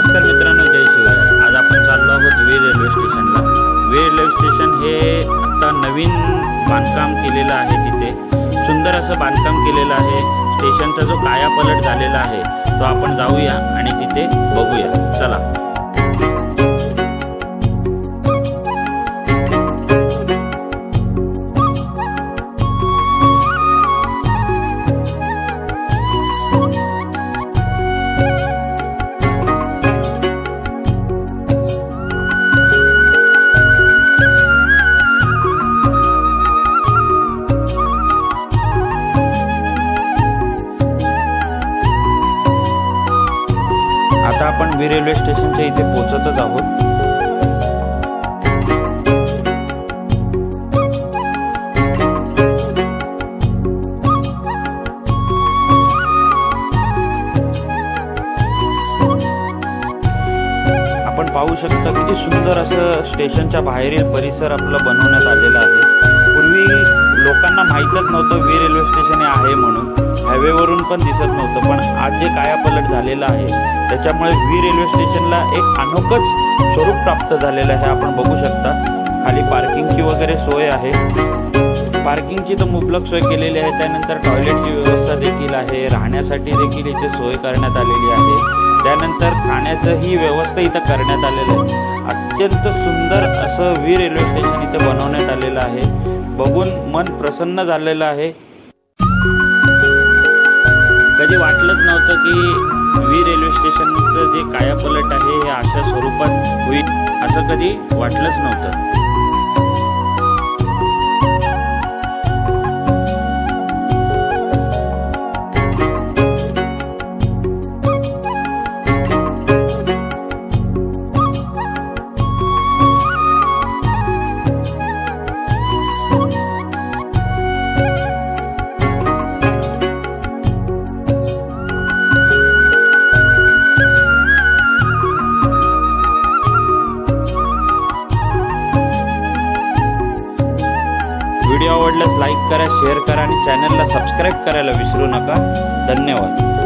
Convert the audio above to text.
नमस्कार मित्रांनो, जय शिवराय। आज आपण चाललो आहोत वीर रेल्वे स्टेशनला। वीर रेल्वे स्टेशन हे आता नवीन बांधकाम केलेलं आहे। तिथे सुंदर असं बांधकाम केलेलं आहे। स्टेशनचा जो कायापलट झालेला आहे तो आपण जाऊया आणि तिथे बघूया। चला। आता आपण वीर रेल्वे स्टेशनच्या इथे पोहोचतच आहोत। आपण पाहू शकता किती सुंदर असं स्टेशनच्या बाहेरील परिसर आपलं बनवण्यात आलेला आहे। पूर्वी लोकांना माहीतच नव्हतं वीर रेल्वे स्टेशन आहे म्हणून, हायवेवरून पण दिसत नव्हतं। पण आज जे कायापलट झालेलं आहे त्याच्यामुळे वीर रेल्वे स्टेशनला एक अनोखंच स्वरूप प्राप्त झालेलं आहे। आपण बघू शकता खाली पार्किंगची वगैरे सोय आहे। पार्किंगची तर मुबलक सोय केलेली आहे। त्यानंतर टॉयलेटची व्यवस्था देखील आहे। राहण्यासाठी देखील इथे सोय करण्यात आलेली आहे। त्यानंतर खाण्याचंही व्यवस्था इथं करण्यात आलेलं आहे। अत्यंत सुंदर असं वीर रेल्वे स्टेशन इथे बनवण्यात आलेलं आहे। बघून मन प्रसन्न झालेलं आहे। कधी वाटलंच नव्हतं की वीर रेल्वे स्टेशनचं जे कायापलट आहे हे अशा स्वरूपात होईल, असं कधी वाटलंच नव्हतं। व्हिडिओ आवडल्यास लाईक करा, शेअर करा आणि चॅनलला सबस्क्राईब करायला विसरू नका। धन्यवाद।